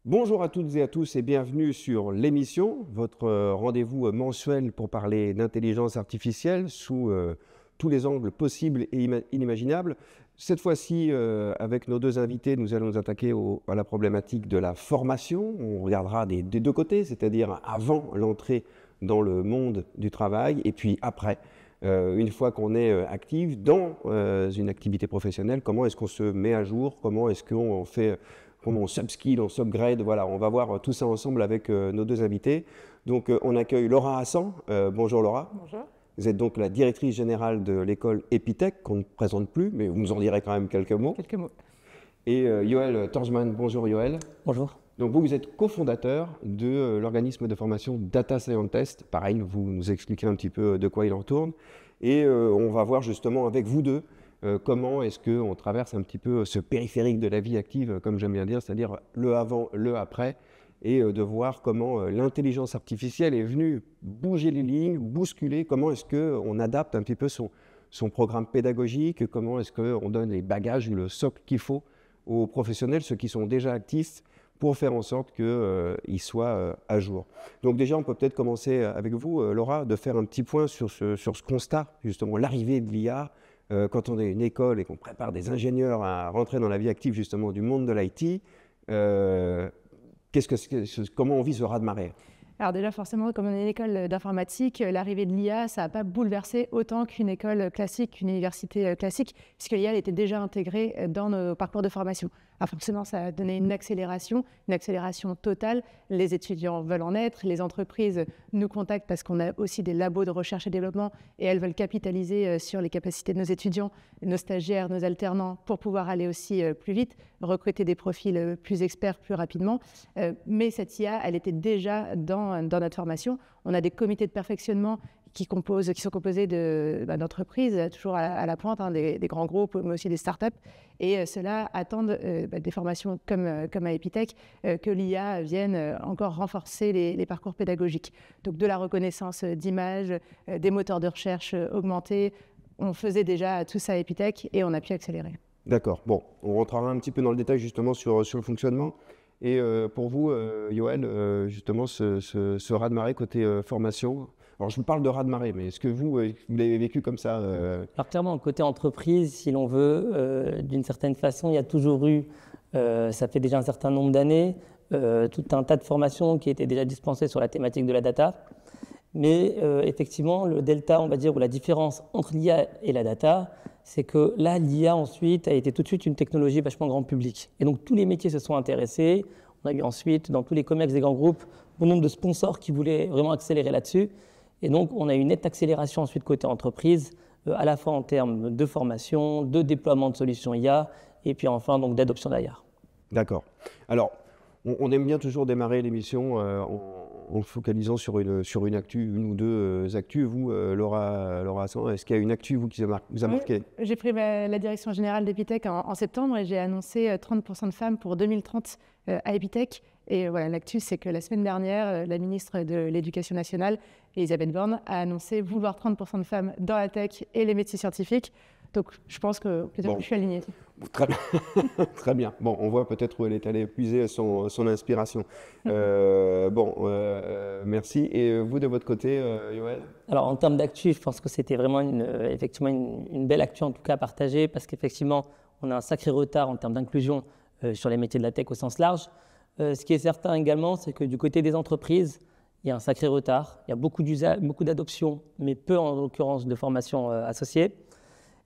Bonjour à toutes et à tous et bienvenue sur l'émission, votre rendez-vous mensuel pour parler d'intelligence artificielle sous tous les angles possibles et inimaginables. Cette fois-ci, avec nos deux invités, nous allons nous attaquer à la problématique de la formation. On regardera des deux côtés, c'est-à-dire avant l'entrée dans le monde du travail et puis après. Une fois qu'on est actif dans une activité professionnelle, comment est-ce qu'on se met à jour, comment est-ce qu'on fait... Comment on subskill, on subgrade, voilà, on va voir tout ça ensemble avec nos deux invités. Donc on accueille Laura Hassan. Bonjour Laura. Bonjour. Vous êtes donc la directrice générale de l'école Epitech, qu'on ne présente plus, mais vous nous en direz quand même quelques mots. Quelques mots. Et Yoël Torsman, bonjour Yoël. Bonjour. Donc vous êtes cofondateur de l'organisme de formation Data Scientist. Pareil, vous nous expliquez un petit peu de quoi il en tourne. Et on va voir justement avec vous deux comment est-ce qu'on traverse un petit peu ce périphérique de la vie active, comme j'aime bien dire, c'est-à-dire le avant, le après, et de voir comment l'intelligence artificielle est venue bouger les lignes, bousculer, comment est-ce qu'on adapte un petit peu son programme pédagogique, comment est-ce qu'on donne les bagages, le socle qu'il faut aux professionnels, ceux qui sont déjà actifs, pour faire en sorte qu'ils soient à jour. Donc déjà, on peut peut-être commencer avec vous, Laura, de faire un petit point sur ce constat, justement, l'arrivée de l'IA. Quand on est une école et qu'on prépare des ingénieurs à rentrer dans la vie active justement du monde de l'IT, comment on vit ce raz-de-marée ? Alors déjà, forcément, comme on est une école d'informatique, l'arrivée de l'IA, ça n'a pas bouleversé autant qu'une école classique, qu'une université classique, puisque l'IA était déjà intégrée dans nos parcours de formation. Alors forcément, ça a donné une accélération totale. Les étudiants veulent en être, les entreprises nous contactent parce qu'on a aussi des labos de recherche et développement et elles veulent capitaliser sur les capacités de nos étudiants, nos stagiaires, nos alternants pour pouvoir aller aussi plus vite, recruter des profils plus experts plus rapidement. Mais cette IA, elle était déjà dans notre formation. On a des comités de perfectionnement qui sont composés d'entreprises, toujours à la pointe, des grands groupes, mais aussi des startups. Et ceux-là attendent des formations comme à Epitech, que l'IA vienne encore renforcer les parcours pédagogiques. Donc de la reconnaissance d'images, des moteurs de recherche augmentés. On faisait déjà tout ça à Epitech et on a pu accélérer. D'accord. Bon, on rentrera un petit peu dans le détail justement sur le fonctionnement. Et pour vous, Yoël, justement, ce raz-de-marée côté formation, alors je vous parle de raz-de-marée, mais est-ce que vous l'avez vécu comme ça Alors clairement, côté entreprise, si l'on veut, d'une certaine façon, il y a toujours eu, ça fait déjà un certain nombre d'années, tout un tas de formations qui étaient déjà dispensées sur la thématique de la data. Mais effectivement, le delta, on va dire, ou la différence entre l'IA et la data, c'est que là, l'IA ensuite a été tout de suite une technologie vachement grand public. Et donc tous les métiers se sont intéressés. On a eu ensuite, dans tous les commerces des grands groupes, bon nombre de sponsors qui voulaient vraiment accélérer là-dessus. Et donc on a eu une nette accélération ensuite côté entreprise, à la fois en termes de formation, de déploiement de solutions IA, et puis enfin donc d'adoption d'IA. D'accord. Alors, on aime bien toujours démarrer l'émission en focalisant sur une actu, une ou deux actus. Vous, Laura Hassan, est-ce qu'il y a une actu qui vous a marqué ? Oui, j'ai pris la direction générale d'Epitech en septembre et j'ai annoncé 30% de femmes pour 2030 à Epitech. Et voilà, l'actu, c'est que la semaine dernière, la ministre de l'Éducation nationale, Elisabeth Borne, a annoncé vouloir 30% de femmes dans la tech et les métiers scientifiques. Donc, je pense que je suis alignée. Très bien. Très bien. Bon, on voit peut-être où elle est allée puiser son inspiration. Merci. Et vous, de votre côté, Yoël ? Alors, en termes d'actu, je pense que c'était vraiment effectivement une belle actu, en tout cas, à partager, parce qu'effectivement, on a un sacré retard en termes d'inclusion sur les métiers de la tech au sens large. Ce qui est certain également, c'est que du côté des entreprises, il y a un sacré retard. Il y a beaucoup d'adoptions, mais peu, en l'occurrence, de formations associées.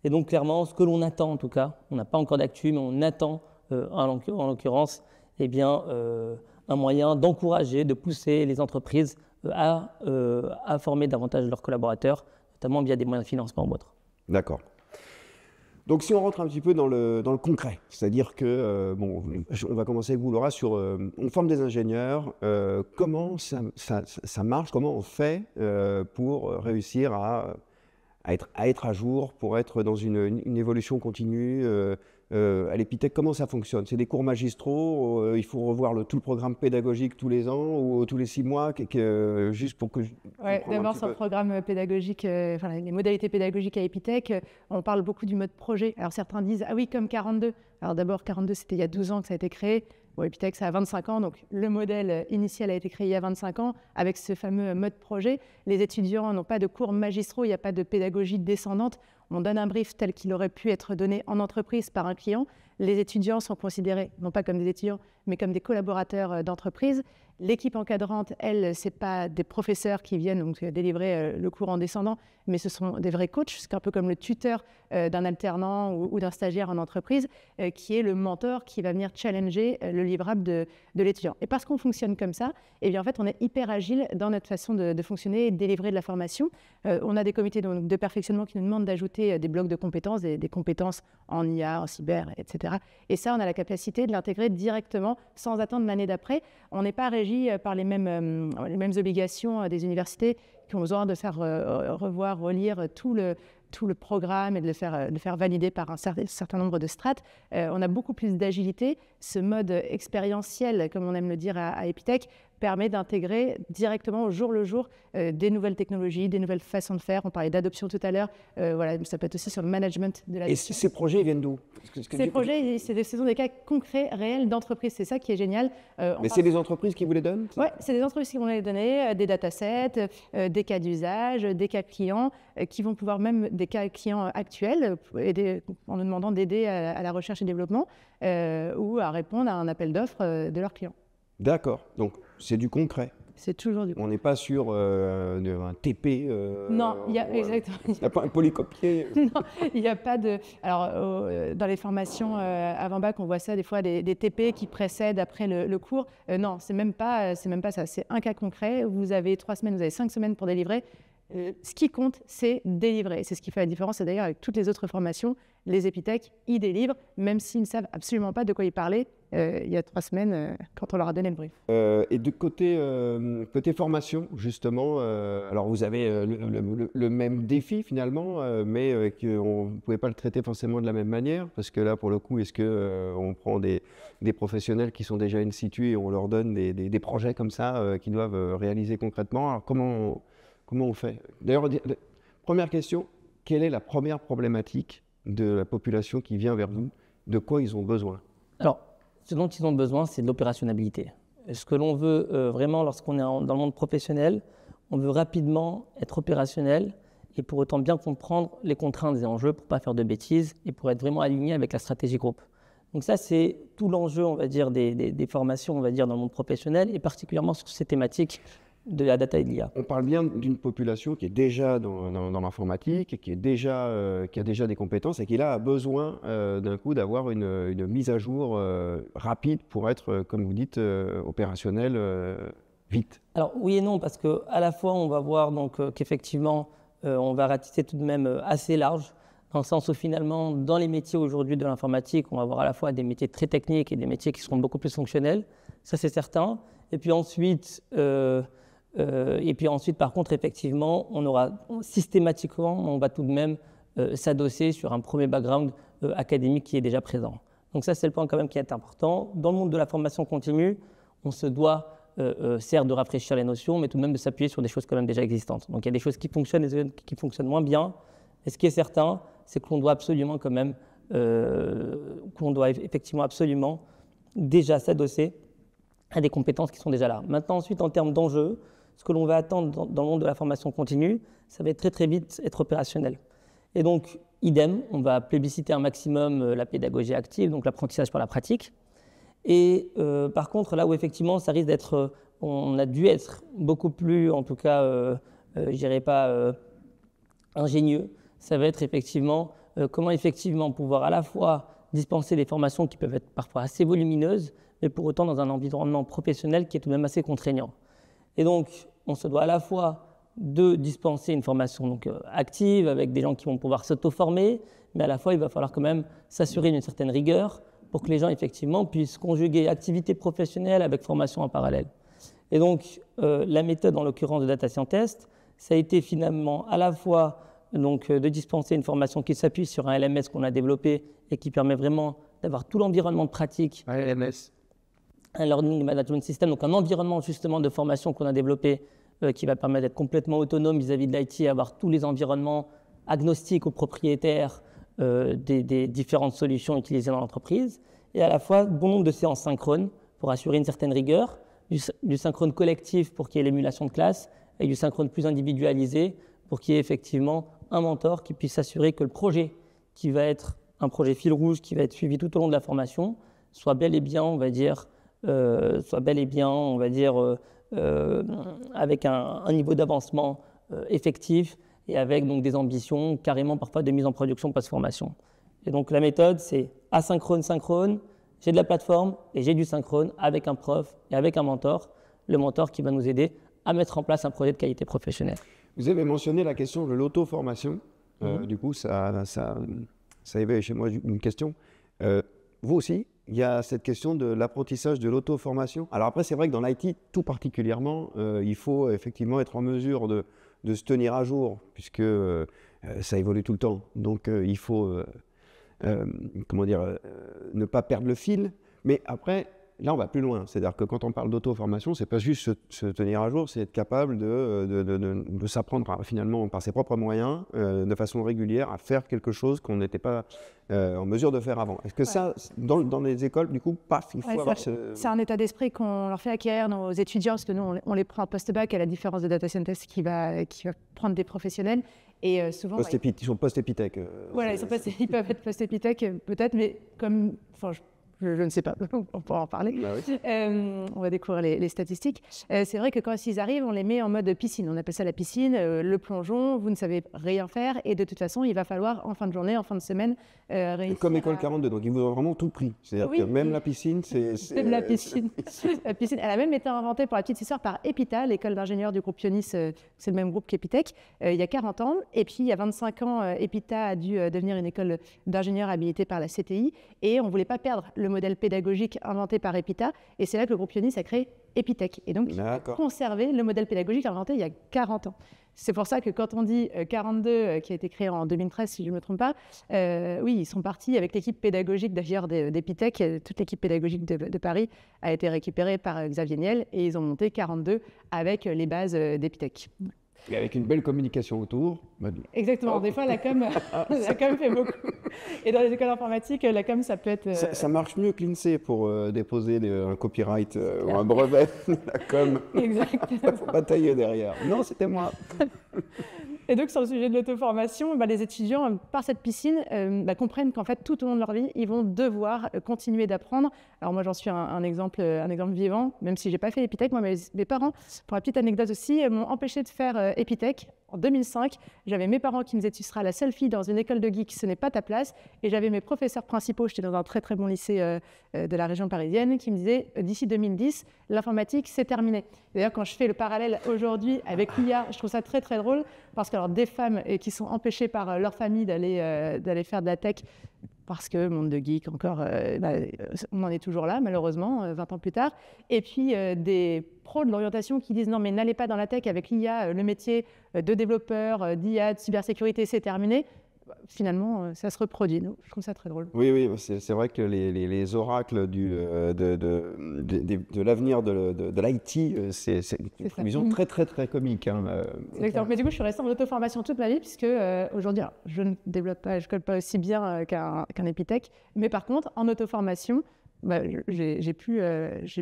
Et donc, clairement, ce que l'on attend, en tout cas, on n'a pas encore d'actu, mais on attend, en l'occurrence, un moyen d'encourager, de pousser les entreprises à former davantage leurs collaborateurs, notamment via des moyens de financement ou autres. D'accord. Donc, si on rentre un petit peu dans le concret, c'est-à-dire que, on va commencer avec vous, Laura, on forme des ingénieurs, comment ça marche, comment on fait pour réussir à être à jour, pour être dans une évolution continue, à l'Epitech, comment ça fonctionne? C'est des cours magistraux, il faut revoir tout le programme pédagogique tous les ans ou tous les 6 mois, juste pour que je d'abord sur le programme pédagogique, les modalités pédagogiques à Epitech, on parle beaucoup du mode projet. Alors certains disent, ah oui, comme 42. Alors d'abord, 42, c'était il y a 12 ans que ça a été créé. Bon, Epitech, ça a 25 ans, donc le modèle initial a été créé il y a 25 ans avec ce fameux mode projet. Les étudiants n'ont pas de cours magistraux, il n'y a pas de pédagogie descendante. On donne un brief tel qu'il aurait pu être donné en entreprise par un client. Les étudiants sont considérés, non pas comme des étudiants, mais comme des collaborateurs d'entreprise. L'équipe encadrante, elle, ce n'est pas des professeurs qui viennent donc, délivrer le cours en descendant, mais ce sont des vrais coachs. C'est un peu comme le tuteur d'un alternant ou d'un stagiaire en entreprise, qui est le mentor qui va venir challenger le livrable de l'étudiant. Et parce qu'on fonctionne comme ça, eh bien, en fait, on est hyper agile dans notre façon de fonctionner et de délivrer de la formation. On a des comités de perfectionnement qui nous demandent d'ajouter des blocs de compétences, des compétences en IA, en cyber, etc. Et ça, on a la capacité de l'intégrer directement sans attendre l'année d'après. On n'est pas régi par les mêmes obligations des universités qui ont besoin de faire revoir, relire tout le programme et de le faire valider par un certain nombre de strates. On a beaucoup plus d'agilité. Ce mode expérientiel, comme on aime le dire à Epitech, permet d'intégrer directement au jour le jour des nouvelles technologies, des nouvelles façons de faire. On parlait d'adoption tout à l'heure. Ça peut être aussi sur le management de l'adoption. Et ces projets, ils viennent d'où? Ces projets, ce sont des cas concrets, réels d'entreprises. C'est ça qui est génial. Mais c'est des entreprises qui vous les donnent? Oui, c'est des entreprises qui vont les donner, des datasets, des cas d'usage, des cas clients, qui vont pouvoir même des cas clients actuels, en nous demandant d'aider à la recherche et développement ou à répondre à un appel d'offres de leurs clients. D'accord, donc c'est du concret. C'est toujours du concret. On n'est pas sur un TP. Non, exactement. Il n'y a pas un polycopier. Non, il n'y a pas de. Alors, dans les formations avant bac, on voit ça des fois des TP qui précèdent après le cours. Non, c'est même pas ça. C'est un cas concret. Vous avez 3 semaines, vous avez 5 semaines pour délivrer. Ce qui compte, c'est délivrer. C'est ce qui fait la différence. Et d'ailleurs, avec toutes les autres formations, les Epitech, ils délivrent, même s'ils ne savent absolument pas de quoi ils parlaient il y a 3 semaines, quand on leur a donné le brief. Et de côté formation, justement, alors vous avez le même défi finalement, mais qu'on ne pouvait pas le traiter forcément de la même manière, parce que là, pour le coup, est-ce qu'on prend des professionnels qui sont déjà in situ et on leur donne des projets comme ça qu'ils doivent réaliser concrètement? Alors comment on fait? D'ailleurs, première question, quelle est la première problématique de la population qui vient vers vous? De quoi ils ont besoin? Alors, ce dont ils ont besoin, c'est de l'opérationnalité. Ce que l'on veut vraiment lorsqu'on est dans le monde professionnel, on veut rapidement être opérationnel et pour autant bien comprendre les contraintes et enjeux pour ne pas faire de bêtises et pour être vraiment aligné avec la stratégie groupe. Donc ça, c'est tout l'enjeu, on va dire, des formations, on va dire, dans le monde professionnel et particulièrement sur ces thématiques de la data et de l'IA. On parle bien d'une population qui est déjà dans l'informatique, qui a déjà des compétences et qui là a besoin d'un coup d'avoir une mise à jour rapide pour être, comme vous dites, opérationnel vite. Alors oui et non, parce qu'à la fois on va voir qu'effectivement on va ratisser tout de même assez large, dans le sens où finalement dans les métiers aujourd'hui de l'informatique, on va avoir à la fois des métiers très techniques et des métiers qui seront beaucoup plus fonctionnels, ça c'est certain. Et puis ensuite, par contre, effectivement, on aura systématiquement, on va tout de même s'adosser sur un premier background académique qui est déjà présent. Donc ça, c'est le point quand même qui est important. Dans le monde de la formation continue, on se doit certes de rafraîchir les notions, mais tout de même de s'appuyer sur des choses quand même déjà existantes. Donc il y a des choses qui fonctionnent et des choses qui fonctionnent moins bien. Et ce qui est certain, c'est qu'on doit absolument quand même, effectivement absolument déjà s'adosser à des compétences qui sont déjà là. Maintenant, ensuite, en termes d'enjeux, ce que l'on va attendre dans le monde de la formation continue, ça va être très très vite être opérationnel. Et donc, idem, on va plébisciter un maximum la pédagogie active, donc l'apprentissage par la pratique. Et par contre, là où effectivement, ça risque d'être, on a dû être beaucoup plus, en tout cas, je dirais pas ingénieux, ça va être effectivement comment effectivement pouvoir à la fois dispenser des formations qui peuvent être parfois assez volumineuses, mais pour autant dans un environnement professionnel qui est tout de même assez contraignant. Et donc, on se doit à la fois de dispenser une formation active avec des gens qui vont pouvoir s'auto-former, mais à la fois, il va falloir quand même s'assurer d'une certaine rigueur pour que les gens, effectivement, puissent conjuguer activité professionnelle avec formation en parallèle. Et donc, la méthode, en l'occurrence de Data Scientist, ça a été finalement à la fois donc, de dispenser une formation qui s'appuie sur un LMS qu'on a développé et qui permet vraiment d'avoir tout l'environnement de pratique. Un LMS. Un Learning Management System, donc un environnement justement de formation qu'on a développé qui va permettre d'être complètement autonome vis-à-vis de l'IT et avoir tous les environnements agnostiques aux propriétaires des différentes solutions utilisées dans l'entreprise. Et à la fois, bon nombre de séances synchrones pour assurer une certaine rigueur, du synchrone collectif pour qu'il y ait l'émulation de classe et du synchrone plus individualisé pour qu'il y ait effectivement un mentor qui puisse s'assurer que le projet qui va être un projet fil rouge qui va être suivi tout au long de la formation soit bel et bien, on va dire, avec un niveau d'avancement effectif et avec donc des ambitions carrément parfois de mise en production post-formation. Et donc la méthode, c'est asynchrone, synchrone, j'ai de la plateforme et j'ai du synchrone avec un prof et avec un mentor, le mentor qui va nous aider à mettre en place un projet de qualité professionnelle. Vous avez mentionné la question de l'auto-formation. Du coup, ça éveille chez moi une question. Vous aussi, il y a cette question de l'apprentissage de l'auto-formation. Alors après, c'est vrai que dans l'IT, tout particulièrement, il faut effectivement être en mesure de se tenir à jour, puisque ça évolue tout le temps. Donc, il faut ne pas perdre le fil. Mais après, là, on va plus loin. C'est-à-dire que quand on parle d'auto-formation, c'est pas juste se tenir à jour, c'est être capable de s'apprendre finalement par ses propres moyens, de façon régulière, à faire quelque chose qu'on n'était pas en mesure de faire avant. Est-ce que ça, dans les écoles, du coup, paf, il faut avoir C'est un état d'esprit qu'on leur fait acquérir nos étudiants, parce que nous, on les prend en post-bac, à la différence de Data Scientist qui va prendre des professionnels. Et souvent, ils sont post-épithèques. Voilà, ils peuvent être post-épithèques peut-être, mais comme... Je ne sais pas, on pourra en parler. Bah oui. On va découvrir les statistiques. C'est vrai que quand ils arrivent, on les met en mode piscine. On appelle ça la piscine, le plongeon, vous ne savez rien faire. Et de toute façon, il va falloir, en fin de journée, en fin de semaine, réussir. Comme École 42, donc ils vous ont vraiment tout pris. C'est-à-dire que même la piscine, Même la piscine. La piscine, elle a même été inventée pour la petite histoire par EPITA, l'école d'ingénieurs du groupe Pionis. C'est le même groupe qu'Epitech, il y a 40 ans. Et puis, il y a 25 ans, EPITA a dû devenir une école d'ingénieurs habilitée par la CTI. Et on ne voulait pas perdre le modèle pédagogique inventé par EPITA, et c'est là que le groupe Pionis a créé Epitech, et donc conservé le modèle pédagogique inventé il y a 40 ans. C'est pour ça que quand on dit 42, qui a été créé en 2013, si je ne me trompe pas, oui, ils sont partis avec l'équipe pédagogique d'ailleurs d'Epitech. Toute l'équipe pédagogique de Paris a été récupérée par Xavier Niel, et ils ont monté 42 avec les bases d'Epitech. Et avec une belle communication autour. Exactement, des fois la com fait beaucoup. Et dans les écoles informatiques, la com ça peut être... Ça marche mieux que l'INSEE pour déposer un copyright ou un brevet. La com, exactement. Il faut batailler derrière. Non, c'était moi. Et donc sur le sujet de l'auto-formation, les étudiants, par cette piscine, comprennent qu'en fait tout au long de leur vie, ils vont devoir continuer d'apprendre. Alors moi j'en suis un exemple vivant, même si j'ai pas fait Epitech. Moi mes parents, pour la petite anecdote aussi, m'ont empêché de faire Epitech. En 2005, j'avais mes parents qui me disaient « Tu seras la seule fille dans une école de geeks, ce n'est pas ta place ». Et j'avais mes professeurs principaux, j'étais dans un très très bon lycée de la région parisienne, qui me disaient « D'ici 2010, l'informatique, c'est terminé ». D'ailleurs, quand je fais le parallèle aujourd'hui avec l'IA, je trouve ça très très drôle, parce que alors, des femmes qui sont empêchées par leur famille d'aller faire de la tech, parce que monde de geek encore, on en est toujours là malheureusement, 20 ans plus tard. Et puis des pros de l'orientation qui disent non mais n'allez pas dans la tech avec l'IA, le métier de développeur, d'IA, de cybersécurité c'est terminé. Finalement, ça se reproduit. Donc, je trouve ça très drôle. Oui, c'est vrai que les oracles de l'avenir de l'IT, c'est une vision très, très, très comique. Hein. Exactement. Mais du coup, je suis restée en auto-formation toute ma vie, puisque aujourd'hui, je ne développe pas, je code pas aussi bien qu'un Epitech. Mais par contre, en auto-formation, j'ai pu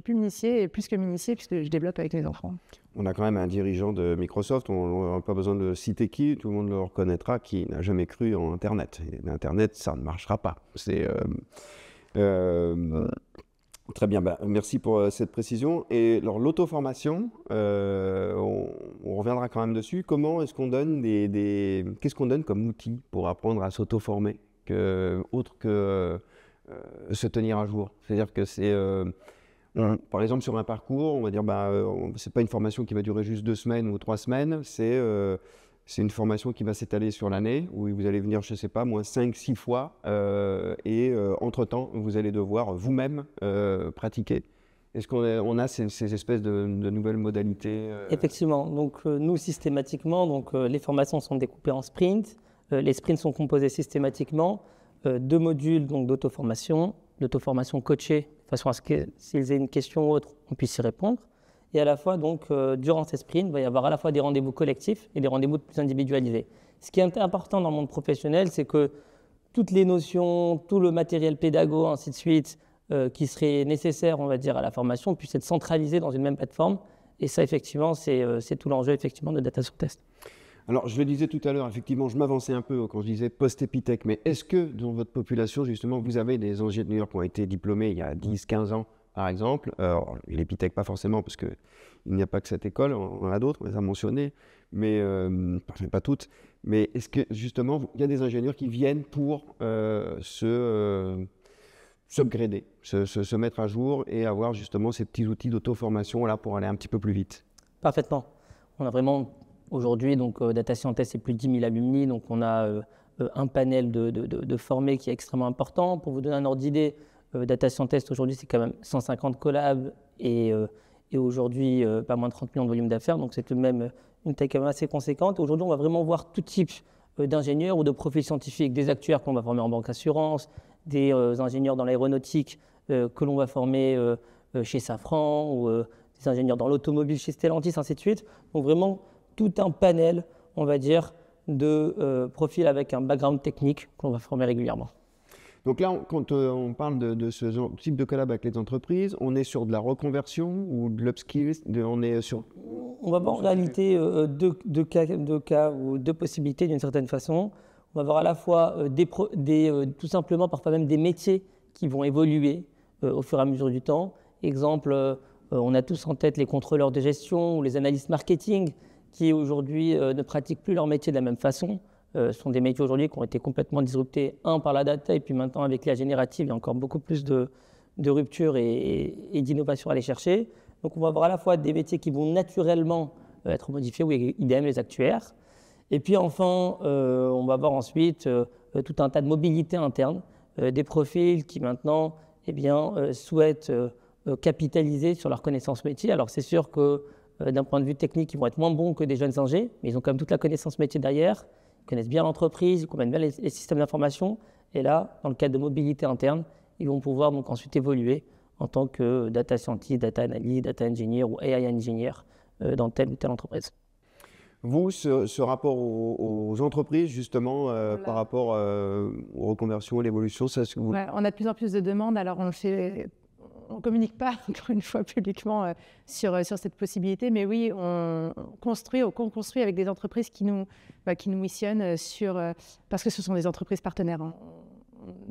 m'initier, et plus que m'initier, puisque je développe avec les enfants. On a quand même un dirigeant de Microsoft, on n'a pas besoin de citer qui, tout le monde le reconnaîtra, qui n'a jamais cru en Internet. Et l'Internet, ça ne marchera pas. C'est très bien, merci pour cette précision. Et alors, l'auto-formation, on reviendra quand même dessus. Comment est-ce qu'on donne qu'est-ce qu'on donne comme outil pour apprendre à s'auto-former, autre que se tenir à jour? C'est-à-dire que c'est... par exemple, sur un parcours, on va dire, c'est pas une formation qui va durer juste 2 semaines ou 3 semaines, c'est une formation qui va s'étaler sur l'année, où vous allez venir, je sais pas, moins 5-6 fois, et entre-temps, vous allez devoir vous-même pratiquer. Est-ce qu'on a ces espèces de nouvelles modalités Effectivement. Donc, nous, systématiquement, les formations sont découpées en sprints. Les sprints sont composés systématiquement de modules d'auto-formation, coachée, de façon à ce que s'ils aient une question ou autre, on puisse y répondre. Et à la fois, durant ces sprints, il va y avoir à la fois des rendez-vous collectifs et des rendez-vous plus individualisés. Ce qui est important dans le monde professionnel, c'est que toutes les notions, tout le matériel pédago, ainsi de suite, qui serait nécessaire, on va dire, à la formation, puisse être centralisé dans une même plateforme. Et ça, effectivement, c'est tout l'enjeu, effectivement, de Data Scientist. Alors, je le disais tout à l'heure, effectivement, je m'avançais un peu quand je disais post-épithèque, mais est-ce que dans votre population, justement, vous avez des ingénieurs qui ont été diplômés il y a 10-15 ans, par exemple? Alors, l'épithèque, pas forcément, parce qu'il n'y a pas que cette école, on en a d'autres, on les a mentionnées, mais pas toutes. Mais est-ce que, justement, il y a des ingénieurs qui viennent pour s'upgrader, se mettre à jour et avoir justement ces petits outils d'auto-formation là pour aller un petit peu plus vite? Parfaitement. On a vraiment, aujourd'hui, Data Scientist, c'est plus de 10 000 alumni, donc on a un panel de formés qui est extrêmement important. Pour vous donner un ordre d'idée, Data Scientist, aujourd'hui, c'est quand même 150 collabs et aujourd'hui, pas moins de 30 millions de volume d'affaires, donc c'est tout de même une taille quand même assez conséquente. Aujourd'hui, on va vraiment voir tout type d'ingénieurs ou de profils scientifiques, des actuaires qu'on va former en banque assurance, des ingénieurs dans l'aéronautique que l'on va former chez Safran ou des ingénieurs dans l'automobile chez Stellantis, ainsi de suite. Donc vraiment tout un panel, on va dire, de profils avec un background technique qu'on va former régulièrement. Donc là, quand on parle de ce type de collab avec les entreprises, on est sur de la reconversion ou de l'upskill, On va voir en réalité deux cas ou deux possibilités d'une certaine façon. On va voir à la fois tout simplement parfois même des métiers qui vont évoluer au fur et à mesure du temps. Exemple, on a tous en tête les contrôleurs de gestion ou les analystes marketing qui aujourd'hui ne pratiquent plus leur métier de la même façon. Ce sont des métiers aujourd'hui qui ont été complètement disruptés, par la data et puis maintenant avec l'IA générative, il y a encore beaucoup plus de rupture et d'innovation à aller chercher. Donc on va avoir à la fois des métiers qui vont naturellement être modifiés, ou idem les actuaires. Et puis enfin, on va voir ensuite tout un tas de mobilités internes, des profils qui maintenant souhaitent capitaliser sur leurs connaissances métiers. Alors c'est sûr que d'un point de vue technique, ils vont être moins bons que des jeunes ingés, mais ils ont quand même toute la connaissance métier derrière. Ils connaissent bien l'entreprise, ils connaissent bien les systèmes d'information. Et là, dans le cadre de mobilité interne, ils vont pouvoir donc ensuite évoluer en tant que data scientist, data analyst, data engineer ou AI engineer dans telle ou telle entreprise. Vous, ce rapport aux entreprises, justement, par rapport aux reconversions, à l'évolution, on a de plus en plus de demandes, alors on ne communique pas, encore une fois, publiquement sur cette possibilité, mais oui, on construit avec des entreprises qui nous missionnent parce que ce sont des entreprises partenaires. On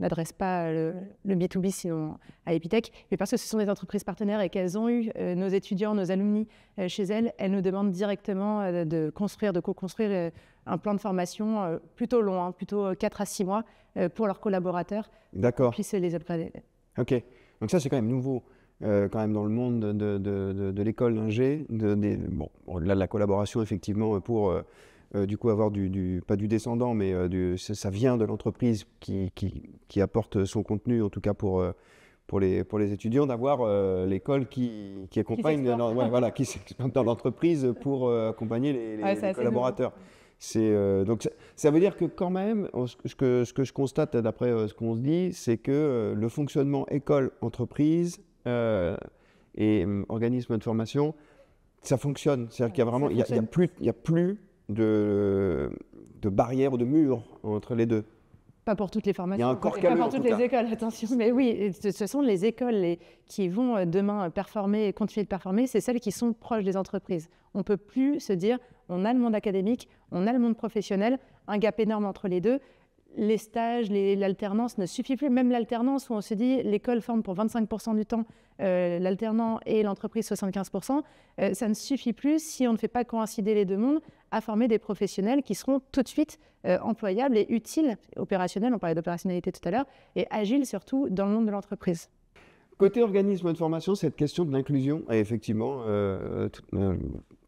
n'adresse pas le B2B sinon à Epitech, mais parce que ce sont des entreprises partenaires et qu'elles ont eu nos étudiants, nos alumni chez elles nous demandent directement de co-construire un plan de formation plutôt long, plutôt 4 à 6 mois pour leurs collaborateurs. D'accord. Pour puissent les upgrader. Ok. Donc ça, c'est quand même nouveau, quand même dans le monde de l'école d'ingé. Au-delà de la collaboration, effectivement, pour du coup avoir pas du descendant, mais ça vient de l'entreprise qui apporte son contenu, en tout cas pour les étudiants, d'avoir l'école qui accompagne, qui s'exporte dans l'entreprise pour accompagner les collaborateurs. Donc ça veut dire que quand même, ce que je constate d'après ce qu'on se dit, c'est que le fonctionnement école-entreprise et organisme de formation, ça fonctionne. C'est-à-dire qu'il n'y a plus de barrières ou de murs entre les deux. Pas pour toutes les formations, il y a un corps pas pour toutes les écoles, attention. Mais oui, ce sont les écoles qui vont demain performer et continuer de performer, c'est celles qui sont proches des entreprises. On ne peut plus se dire, on a le monde académique, on a le monde professionnel, un gap énorme entre les deux. Les stages, l'alternance ne suffit plus. Même l'alternance où on se dit, l'école forme pour 25% du temps, l'alternant et l'entreprise 75%, ça ne suffit plus si on ne fait pas coïncider les deux mondes à former des professionnels qui seront tout de suite employables et utiles, opérationnels, on parlait d'opérationnalité tout à l'heure, et agiles surtout dans le monde de l'entreprise. Côté organisme de formation, cette question de l'inclusion, et effectivement,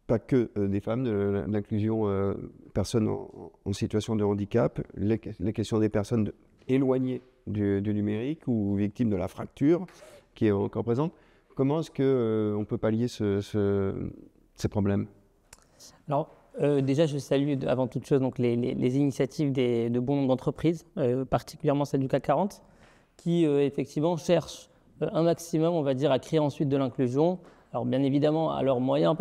pas que des femmes, de l'inclusion personnes en situation de handicap, les questions des personnes éloignées du numérique ou victimes de la fracture qui est encore présente. Comment est-ce qu'on peut pallier ces problèmes? Alors, déjà, je salue avant toute chose donc, les initiatives de bon nombre d'entreprises, particulièrement celles du CAC 40, qui effectivement cherchent un maximum, on va dire, à créer ensuite de l'inclusion. Alors bien évidemment à leurs moyens,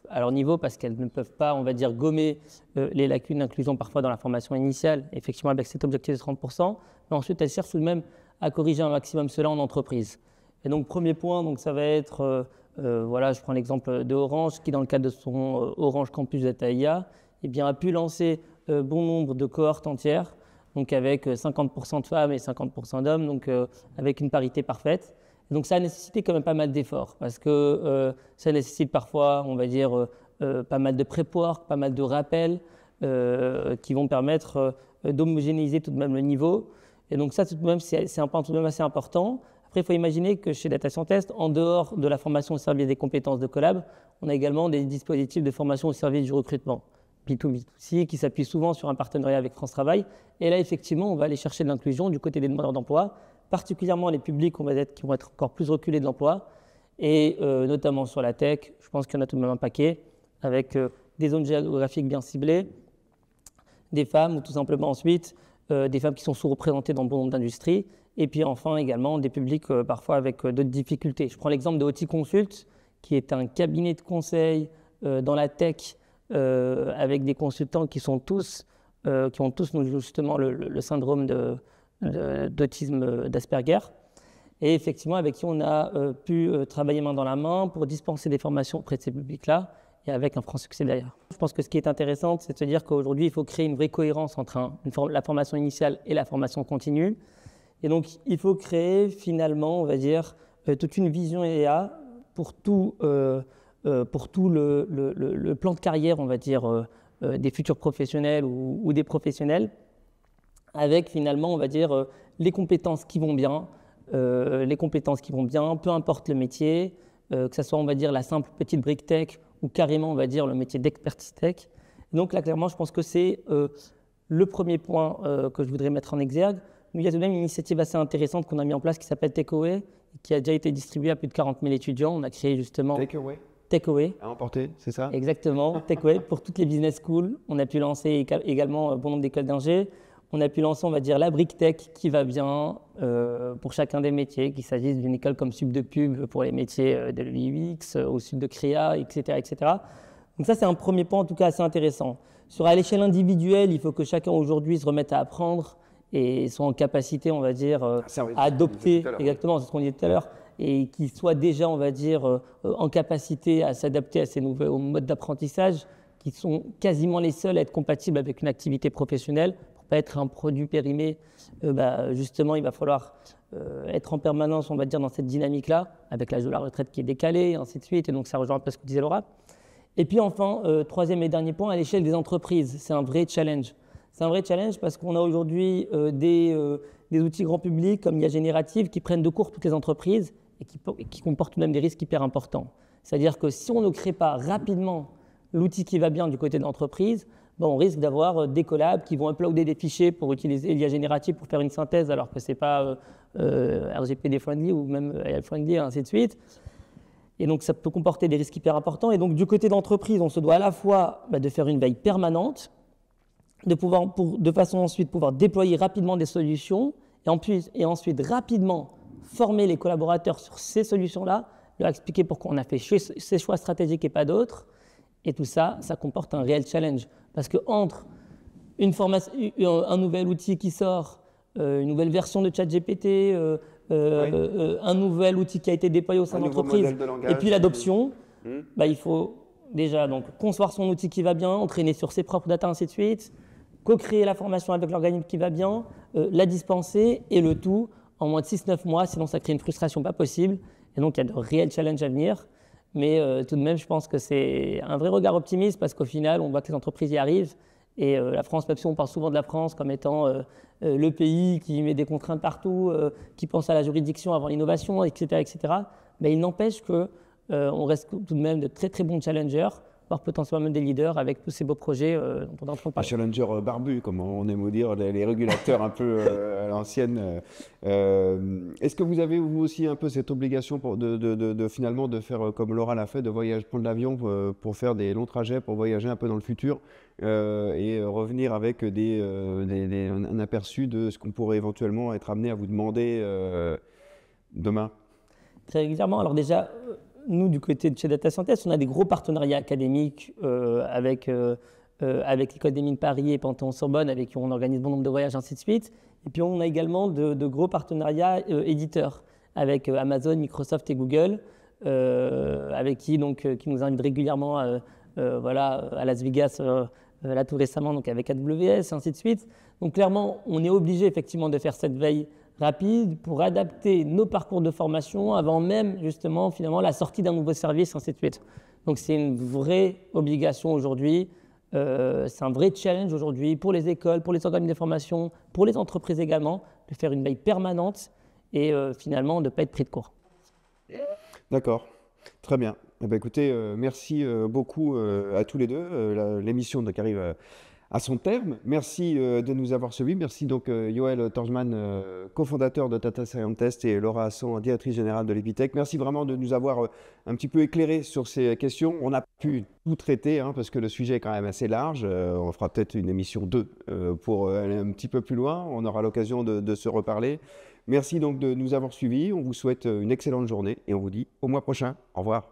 à leur niveau, parce qu'elles ne peuvent pas, on va dire, gommer les lacunes d'inclusion parfois dans la formation initiale, effectivement avec cet objectif de 30%, mais ensuite elles cherchent tout de même à corriger un maximum cela en entreprise. Et donc premier point, donc, ça va être, voilà, je prends l'exemple de Orange, qui dans le cadre de son Orange Campus Data IA, eh bien, a pu lancer bon nombre de cohortes entières, donc avec 50% de femmes et 50% d'hommes, donc avec une parité parfaite. Donc ça a nécessité quand même pas mal d'efforts parce que ça nécessite parfois, on va dire, pas mal de pré-work, pas mal de rappels qui vont permettre d'homogénéiser tout de même le niveau. Et donc ça, tout de même, c'est un point tout de même assez important. Après, il faut imaginer que chez Data Scientist, en dehors de la formation au service des compétences de collab, on a également des dispositifs de formation au service du recrutement, B2B2C, qui s'appuient souvent sur un partenariat avec France Travail. Et là, effectivement, on va aller chercher de l'inclusion du côté des demandeurs d'emploi, particulièrement les publics qui vont être encore plus reculés de l'emploi, et notamment sur la tech, je pense qu'il y en a tout de même un paquet, avec des zones géographiques bien ciblées, des femmes, ou tout simplement ensuite, des femmes qui sont sous-représentées dans bon nombre d'industries, et puis enfin également des publics parfois avec d'autres difficultés. Je prends l'exemple de OT Consult, qui est un cabinet de conseil dans la tech, avec des consultants qui ont tous justement le syndrome d'autisme d'Asperger, et effectivement avec qui on a pu travailler main dans la main pour dispenser des formations auprès de ces publics-là, et avec un franc succès derrière. Je pense que ce qui est intéressant, c'est de se dire qu'aujourd'hui, il faut créer une vraie cohérence entre la formation initiale et la formation continue. Et donc, il faut créer finalement, on va dire, toute une vision EA pour tout le plan de carrière, on va dire, des futurs professionnels ou des professionnels, avec finalement, on va dire, les compétences qui vont bien, peu importe le métier, que ce soit, on va dire, la simple petite brique tech ou carrément, on va dire, le métier d'expertise tech. Donc là, clairement, je pense que c'est le premier point que je voudrais mettre en exergue. Nous, il y a tout de même une initiative assez intéressante qu'on a mis en place qui s'appelle Takeaway, qui a déjà été distribuée à plus de 40 000 étudiants. On a créé justement Takeaway. À emporter, c'est ça? Exactement, Takeaway pour toutes les business schools. On a pu lancer également bon nombre d'écoles d'ingé. On a pu lancer, on va dire, la brique tech qui va bien pour chacun des métiers, qu'il s'agisse d'une école comme Sub de Pub pour les métiers de l'UX, au Sud de Créa, etc., etc. Donc ça, c'est un premier point en tout cas assez intéressant. À l'échelle individuelle, il faut que chacun aujourd'hui se remette à apprendre et soit en capacité, on va dire, à adopter, exactement, c'est ce qu'on disait tout à l'heure, et qui soit déjà, on va dire, en capacité à s'adapter à ces nouveaux modes d'apprentissage qui sont quasiment les seuls à être compatibles avec une activité professionnelle. Pour pas être un produit périmé, justement, il va falloir être en permanence, on va dire, dans cette dynamique-là, avec l'âge de la retraite qui est décalé, et ainsi de suite, et donc ça rejoint un peu ce que disait Laura. Et puis enfin, troisième et dernier point, à l'échelle des entreprises, c'est un vrai challenge. C'est un vrai challenge parce qu'on a aujourd'hui des outils grand public comme IA Générative qui prennent de court toutes les entreprises et qui comportent tout de même des risques hyper importants. C'est-à-dire que si on ne crée pas rapidement l'outil qui va bien du côté de l'entreprise, on risque d'avoir des collabs qui vont uploader des fichiers pour utiliser l'IA Générative pour faire une synthèse alors que ce n'est pas RGPD friendly ou même AI friendly et ainsi de suite. Et donc ça peut comporter des risques hyper importants. Et donc du côté de l'entreprise, on se doit à la fois de faire une veille permanente, de façon ensuite pouvoir déployer rapidement des solutions et ensuite rapidement former les collaborateurs sur ces solutions-là, leur expliquer pourquoi on a fait ces choix stratégiques et pas d'autres. Et tout ça, ça comporte un réel challenge. Parce qu'entre un nouvel outil qui sort, une nouvelle version de ChatGPT, un nouvel outil qui a été déployé au sein de l'entreprise, et puis l'adoption, il faut déjà donc, concevoir son outil qui va bien, entraîner sur ses propres data, ainsi de suite, co-créer la formation avec l'organisme qui va bien, la dispenser, et le tout en moins de 6-9 mois, sinon ça crée une frustration pas possible. Et donc, il y a de réels challenges à venir. Mais tout de même, je pense que c'est un vrai regard optimiste parce qu'au final, on voit que les entreprises y arrivent. Et la France, même si on parle souvent de la France comme étant le pays qui met des contraintes partout, qui pense à la juridiction avant l'innovation, etc., etc., mais il n'empêche qu'on reste tout de même de très, très bons challengers, voire potentiellement même des leaders avec tous ces beaux projets dont on est en train de Les parler. challengers barbus, comme on aime dire, les régulateurs un peu à l'ancienne. Est-ce que vous avez vous aussi un peu cette obligation finalement de faire comme Laura l'a fait, de voyager, prendre l'avion pour faire des longs trajets, pour voyager un peu dans le futur et revenir avec un aperçu de ce qu'on pourrait éventuellement être amené à vous demander demain? Très régulièrement. Alors déjà, nous, du côté de chez Data Scientist, on a des gros partenariats académiques avec l'École des Mines Paris et Panthéon-Sorbonne, avec qui on organise bon nombre de voyages, ainsi de suite. Et puis, on a également de gros partenariats éditeurs avec Amazon, Microsoft et Google, avec qui nous invitent régulièrement à Las Vegas, là tout récemment, donc avec AWS, et ainsi de suite. Donc, clairement, on est obligé effectivement de faire cette veille rapide pour adapter nos parcours de formation avant même justement finalement la sortie d'un nouveau service, ainsi de suite. Donc c'est une vraie obligation aujourd'hui, c'est un vrai challenge aujourd'hui pour les écoles, pour les organismes de formation, pour les entreprises également, de faire une veille permanente et finalement de ne pas être pris de court. D'accord, très bien. Eh bien, écoutez, merci beaucoup à tous les deux. L'émission arrive à son terme. Merci de nous avoir suivis. Merci donc Yoël Torgman, cofondateur de Data Scientist, et Laura Hassan, directrice générale de l'Epitech. Merci vraiment de nous avoir un petit peu éclairé sur ces questions. On a pu tout traiter parce que le sujet est quand même assez large. On fera peut-être une émission 2 pour aller un petit peu plus loin. On aura l'occasion de se reparler. Merci donc de nous avoir suivis. On vous souhaite une excellente journée et on vous dit au mois prochain. Au revoir.